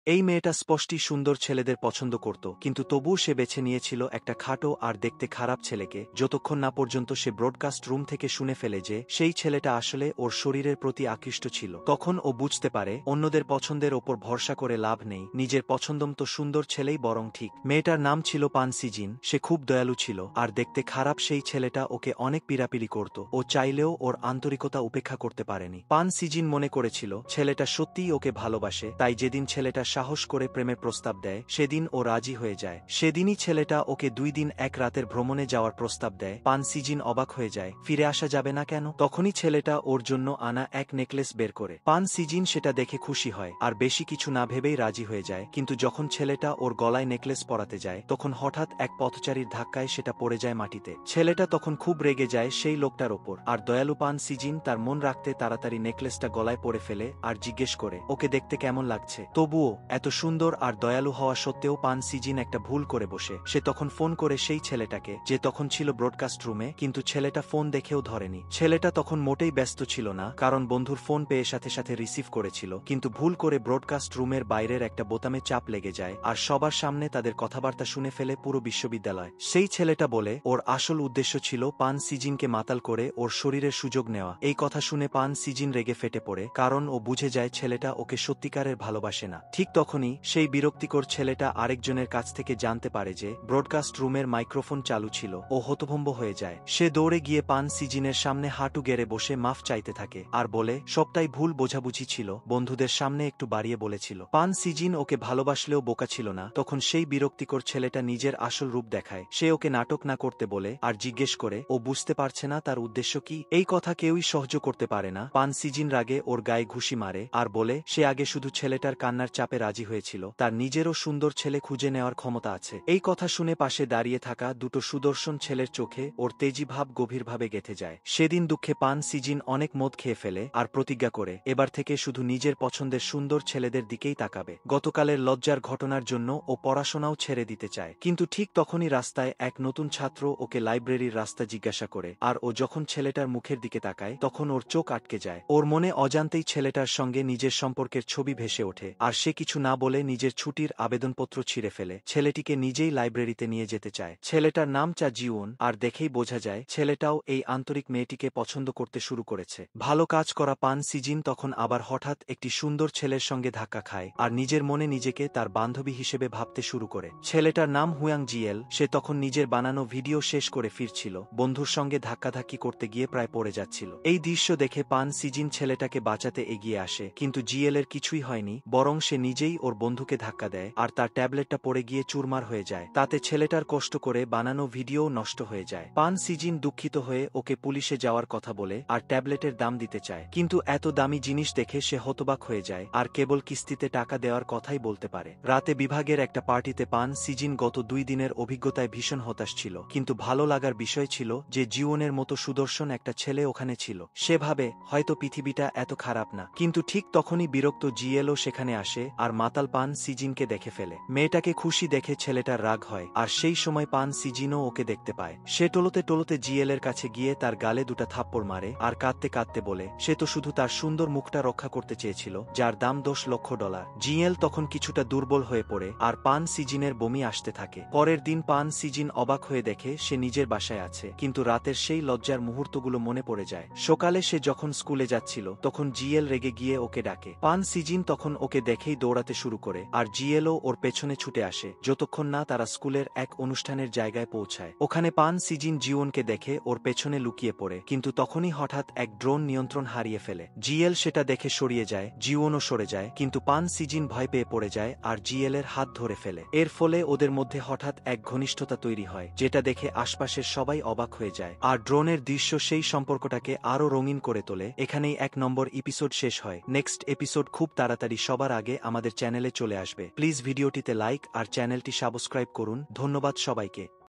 এই মেয়েটা স্পষ্টই সুন্দর ছেলেদের পছন্দ করত, কিন্তু তবুও সে বেছে নিয়েছিল একটা খাটো আর দেখতে খারাপ ছেলেকে, যতক্ষণ না পর্যন্ত সে ব্রডকাস্ট রুম থেকে শুনে ফেলে যে সেই ছেলেটা আসলে ওর শরীরের প্রতি আকৃষ্ট ছিল। তখন ও বুঝতে পারে অন্যদের পছন্দের ওপর ভরসা করে লাভ নেই, নিজের পছন্দমতো সুন্দর ছেলেই বরং ঠিক। মেয়েটার নাম ছিল পান সিজিন। সে খুব দয়ালু ছিল, আর দেখতে খারাপ সেই ছেলেটা ওকে অনেক পীড়াপিড়ি করত। ও চাইলেও ওর আন্তরিকতা উপেক্ষা করতে পারেনি। পান সিজিন মনে করেছিল ছেলেটা সত্যিই ওকে ভালোবাসে, তাই যেদিন ছেলেটা সাহস করে প্রেমের প্রস্তাব দেয় সেদিন ও রাজি হয়ে যায়। সেদিনই ছেলেটা ওকে 2 দিন 1 রাতের ভ্রমণে যাওয়ার প্রস্তাব দেয়। পান সিজিন অবাক হয়ে যায়, ফিরে আসা যাবে না কেন? তখনই ছেলেটা ওর জন্য আনা এক নেকলেস বের করে। পান সিজিন সেটা দেখে খুশি হয়, আর বেশি কিছু না ভেবেই রাজি হয়ে যায়। কিন্তু যখন ছেলেটা ওর গলায় নেকলেস পরাতে যায়, তখন হঠাৎ এক পথচারীর ধাক্কায় সেটা পড়ে যায় মাটিতে। ছেলেটা তখন খুব রেগে যায় সেই লোকটার ওপর, আর দয়ালু পান সিজিন তার মন রাখতে তাড়াতাড়ি নেকলেসটা গলায় পরে ফেলে আর জিজ্ঞেস করে ওকে দেখতে কেমন লাগছে। তবুও এত সুন্দর আর দয়ালু হওয়া সত্ত্বেও পান সিজিন একটা ভুল করে বসে। সে তখন ফোন করে সেই ছেলেটাকে, যে তখন ছিল ব্রডকাস্ট রুমে, কিন্তু ছেলেটা ফোন দেখেও ধরেনি। ছেলেটা তখন মোটেই ব্যস্ত ছিল না, কারণ বন্ধুর ফোন পেয়ে সাথে সাথে রিসিভ করেছিল। কিন্তু ভুল করে ব্রডকাস্ট রুমের বাইরের একটা বোতামে চাপ লেগে যায়, আর সবার সামনে তাদের কথাবার্তা শুনে ফেলে পুরো বিশ্ববিদ্যালয়। সেই ছেলেটা বলে ওর আসল উদ্দেশ্য ছিল পান সিজিনকে মাতাল করে ওর শরীরের সুযোগ নেওয়া। এই কথা শুনে পান সিজিন রেগে ফেটে পড়ে, কারণ ও বুঝে যায় ছেলেটা ওকে সত্যিকারের ভালোবাসে না। ঠিক তখনই সেই বিরক্তিকর ছেলেটা আরেকজনের কাছ থেকে জানতে পারে যে ব্রডকাস্ট রুমের মাইক্রোফোন চালু ছিল। ও হতভম্ব হয়ে যায়। সে দৌড়ে গিয়ে পান সিজিনের সামনে হাঁটু গেড়ে বসে মাফ চাইতে থাকে, আর বলে সবটাই ভুল বোঝাবুঝি ছিল, বন্ধুদের সামনে একটু বাড়িয়ে বলেছিল। পান সিজিন ওকে ভালোবাসলেও বোকা ছিল না। তখন সেই বিরক্তিকর ছেলেটা নিজের আসল রূপ দেখায়। সে ওকে নাটক না করতে বলে, আর জিজ্ঞেস করে ও বুঝতে পারছে না তার উদ্দেশ্য কি। এই কথা কেউই সহ্য করতে পারে না। পান সিজিন রাগে ওর গায়ে ঘুষি মারে, আর বলে সে আগে শুধু ছেলেটার কান্নার চাপে রাজি হয়েছিল, তার নিজেরও সুন্দর ছেলে খুঁজে নেওয়ার ক্ষমতা আছে। এই কথা শুনে পাশে দাঁড়িয়ে থাকা দুটো সুদর্শন ছেলের চোখে ওর তেজি ভাব গভীরভাবে গেঁথে যায়। সেদিন দুঃখে পান সিজিন অনেক মদ খেয়ে ফেলে, আর প্রতিজ্ঞা করে এবার থেকে শুধু নিজের পছন্দের সুন্দর ছেলেদের দিকেই তাকাবে। গতকালের লজ্জার ঘটনার জন্য ও পড়াশোনাও ছেড়ে দিতে চায়। কিন্তু ঠিক তখনই রাস্তায় এক নতুন ছাত্র ওকে লাইব্রেরির রাস্তা জিজ্ঞাসা করে, আর ও যখন ছেলেটার মুখের দিকে তাকায় তখন ওর চোখ আটকে যায়। ওর মনে অজান্তেই ছেলেটার সঙ্গে নিজের সম্পর্কের ছবি ভেসে ওঠে, আর সে কিছু না বলে নিজের ছুটির আবেদনপত্র ছিঁড়ে ফেলে ছেলেটিকে নিজেই লাইব্রেরিতে নিয়ে যেতে চায়। ছেলেটার নাম চা জিওন, আর দেখেই বোঝা যায় ছেলেটাও এই আন্তরিক মেয়েটিকে পছন্দ করতে শুরু করেছে। ভালো কাজ করা পান সিজিন তখন আবার হঠাৎ একটি সুন্দর ছেলের সঙ্গে ধাক্কা খায়, আর নিজের মনে নিজেকে তার বান্ধবী হিসেবে ভাবতে শুরু করে। ছেলেটার নাম হুয়াং জিয়েল। সে তখন নিজের বানানো ভিডিও শেষ করে ফিরছিল, বন্ধুর সঙ্গে ধাক্কাধাক্কি করতে গিয়ে প্রায় পড়ে যাচ্ছিল। এই দৃশ্য দেখে পান সিজিন ছেলেটাকে বাঁচাতে এগিয়ে আসে, কিন্তু জিয়েলের কিছুই হয়নি, বরং সে নিজেই ওর বন্ধুকে ধাক্কা দেয়, আর তার ট্যাবলেটটা পড়ে গিয়ে চুরমার হয়ে যায়। তাতে ছেলেটার কষ্ট করে বানানো ভিডিও নষ্ট হয়ে যায়। পান সিজিন দুঃখিত হয়ে ওকে পুলিশে যাওয়ার কথা বলে, আর ট্যাবলেটের দাম দিতে চায়। কিন্তু এত দামি জিনিস দেখে সে হতবাক হয়ে যায়, আর কেবল কিস্তিতে টাকা দেওয়ার কথাই বলতে পারে। রাতে বিভাগের একটা পার্টিতে পান সিজিন গত 2 দিনের অভিজ্ঞতায় ভীষণ হতাশ ছিল, কিন্তু ভালো লাগার বিষয় ছিল যে জীবনের মতো সুদর্শন একটা ছেলে ওখানে ছিল। সে ভাবে হয়তো পৃথিবীটা এত খারাপ না। কিন্তু ঠিক তখনই বিরক্ত জিয়েলও সেখানে আসে, আর মাতাল পান সিজিনকে দেখে ফেলে। মেয়েটাকে খুশি দেখে ছেলেটার রাগ হয়, আর সেই সময় পান সিজিনও ওকে দেখতে পায়। সে টলতে টলতে জিয়েলের কাছে গিয়ে তার গালে 2টা থাপ্পড় মারে, আর কাঁদতে কাঁদতে বলে সে তো শুধু তার সুন্দর মুখটা রক্ষা করতে চেয়েছিল, যার দাম $10 লক্ষ। জিয়েল তখন কিছুটা দুর্বল হয়ে পড়ে, আর পান সিজিনের বমি আসতে থাকে। পরের দিন পান সিজিন অবাক হয়ে দেখে সে নিজের বাসায় আছে, কিন্তু রাতের সেই লজ্জার মুহূর্তগুলো মনে পড়ে যায়। সকালে সে যখন স্কুলে যাচ্ছিল তখন জিয়েল রেগে গিয়ে ওকে ডাকে। পান সিজিন তখন ওকে দেখেই দৌড়াতে শুরু করে, আর জিয়েলও ওর পেছনে ছুটে আসে, যতক্ষণ না তারা স্কুলের এক অনুষ্ঠানের জায়গায় পৌঁছায়। ওখানে পান সিজিন জিওনকে দেখে ওর পেছনে লুকিয়ে পড়ে, কিন্তু তখনই হঠাৎ এক ড্রোন নিয়ন্ত্রণ হারিয়ে ফেলে। জিয়েল সেটা দেখে সরিয়ে যায়, জিওনও সরে যায়, কিন্তু পান সিজিন ভয় পেয়ে পড়ে যায় আর জিয়েলের হাত ধরে ফেলে। এর ফলে ওদের মধ্যে হঠাৎ এক ঘনিষ্ঠতা তৈরি হয়, যেটা দেখে আশপাশের সবাই অবাক হয়ে যায়। আর ড্রোনের দৃশ্য সেই সম্পর্কটাকে আরও রঙিন করে তোলে। এখানেই 1 নম্বর এপিসোড শেষ হয়। নেক্সট এপিসোড খুব তাড়াতাড়ি সবার আগে আমাদের চ্যানেলে চলে আসবে। প্লিজ ভিডিওটিতে লাইক আর চ্যানেলটি সাবস্ক্রাইব করুন। ধন্যবাদ সবাইকে।